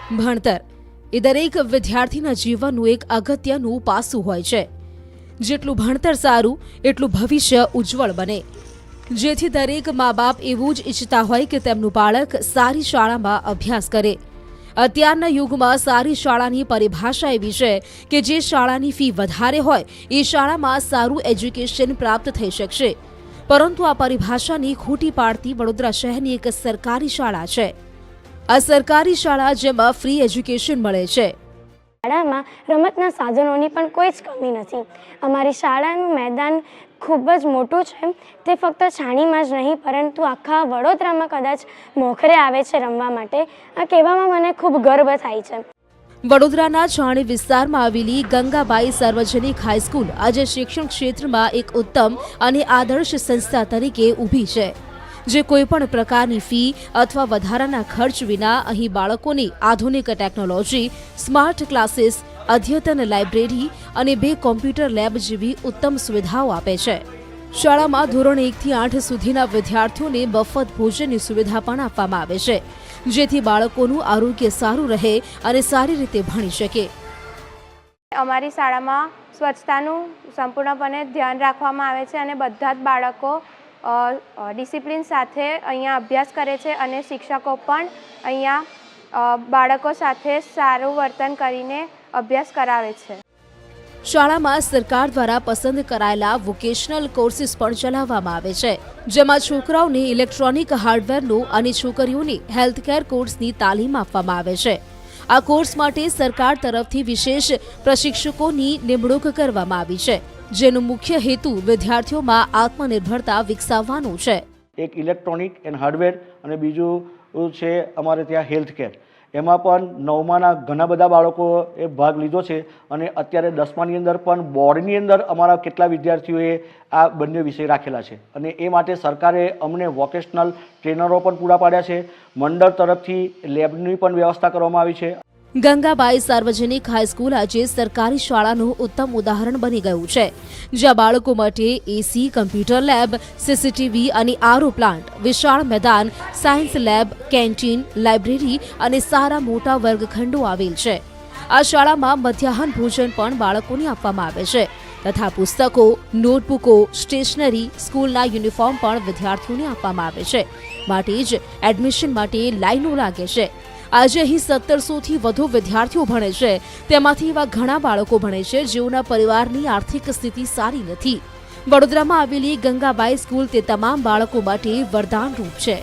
ભણતર એ દરેક વિદ્યાર્થીના જીવનનું એક અગત્યનું પાસું હોય છે। જેટલું ભણતર સારું એટલું ભવિષ્ય ઉજ્જવળ બને, જેથી દરેક મા બાપ એવું જ ઈચ્છતા હોય કે તેમનું બાળક સારી શાળામાં અભ્યાસ કરે। અત્યારના યુગમાં સારી શાળાની પરિભાષા એવી છે કે જે શાળાની ફી વધારે હોય એ શાળામાં સારું એજ્યુકેશન પ્રાપ્ત થઈ શકશે, પરંતુ આ પરિભાષાની ખૂટી પાડતી વડોદરા શહેરની એક સરકારી શાળા છે। આ સરકારી શાળા જેમાં ફ્રી એજ્યુકેશન મળે છે। શાળામાં રમતના સાધનોની પણ કોઈ જ કમી નથી। અમારી શાળાનું મેદાન ખૂબ જ મોટું છે। તે ફક્ત છાણીમાં જ નહીં પરંતુ આખા વડોદરામાં કદાચ મોખરે આવે છે રમવા માટે। આ કહેવામાં મને ખૂબ ગર્વ થાય છે। વડોદરાના છાણી વિસ્તારમાં આવેલી ગંગાબાઈ સાર્વજનિક હાઈસ્કૂલ આજે શિક્ષણ ક્ષેત્રમાં એક ઉત્તમ અને આદર્શ સંસ્થા તરીકે ઊભી છે, જે કોઈપણ પ્રકારની ફી અથવા વધારાના ખર્ચ વિના અહીં બાળકોની આધુનિક ટેકનોલોજી, સ્માર્ટ ક્લાસીસ, અદ્યતન લાઇબ્રેરી અને 2 કોમ્પ્યુટર લેબ જેવી ઉત્તમ સુવિધાઓ આપે છે। શાળામાં ધોરણ 1 થી 8 સુધીના વિદ્યાર્થીઓને મફત ભોજનની સુવિધા પણ આપવામાં આવે છે, જેથી બાળકોનું આરોગ્ય સારું રહે અને સારી રીતે ભણી શકે। અમારી શાળામાં સ્વચ્છતાનું સંપૂર્ણપણે ધ્યાન રાખવામાં આવે છે અને બધા જ બાળકો ડિસિપ્લિન સાથે અહીંયા અભ્યાસ કરે છે અને શિક્ષકો પણ અહીંયા બાળકો સાથે સારું વર્તન કરીને અભ્યાસ કરાવે છે। શાળામાં સરકાર દ્વારા પસંદ કરાયેલા વોકેશનલ કોર્સિસ પણ ચલાવવામાં આવે છે, જેમાં છોકરાઓને ઇલેક્ટ્રોનિક હાર્ડવેરનો અને છોકરીઓને હેલ્થકેર કોર્સની તાલીમ આપવામાં આવે છે। આ કોર્સ માટે સરકાર તરફથી વિશેષ પ્રશિક્ષકોની નિમણૂક કરવામાં આવી છે, જેનો મુખ્ય હેતુ વિદ્યાર્થીઓમાં આત્મનિર્ભરતા વિકસાવવાનો છે। એક ઇલેક્ટ્રોનિક એન્ડ હાર્ડવેર અને બીજું છે અમારે ત્યાં હેલ્થકેર। એમાં પણ 9માના ઘણા બધા બાળકોએ ભાગ લીધો છે અને અત્યારે 10માની અંદર પણ બોર્ડની અંદર અમારા કેટલા વિદ્યાર્થીઓએ આ બંને વિષય રાખેલા છે અને એ માટે સરકારે અમને વોકેશનલ ટ્રેનરો પણ પૂરા પાડ્યા છે। મંડળ તરફથી લેબની પણ વ્યવસ્થા કરવામાં આવી છે। ગંગાબાઈ સાર્વજનિક હાઈસ્કૂલ આજે સરકારી શાળાનું ઉત્તમ ઉદાહરણ બની ગયું છે, જ્યાં બાળકો માટે એસી, કમ્પ્યુટર લેબ, સીસીટીવી અને આરઓ પ્લાન્ટ, વિશાળ મેદાન, સાયન્સ લેબ, કેન્ટીન, લાઇબ્રેરી અને સારા મોટા વર્ગખંડો આવેલ છે। આ શાળામાં મધ્યાહન ભોજન પણ બાળકોને આપવામાં આવે છે તથા પુસ્તકો, નોટબુકો, સ્ટેશનરી, સ્કૂલના યુનિફોર્મ પણ વિદ્યાર્થીઓને આપવામાં આવે છે, માટે જ એડમિશન માટે લાઈનો લાગે છે। આજે અહીં 1700થી વધુ વિદ્યાર્થીઓ ભણે છે, તેમાંથી એવા ઘણા બાળકો ભણે છે જેઓના પરિવારની આર્થિક સ્થિતિ સારી નથી। વડોદરામાં આવેલી ગંગાબાઈ સ્કૂલ તે તમામ બાળકો માટે વરદાનરૂપ છે।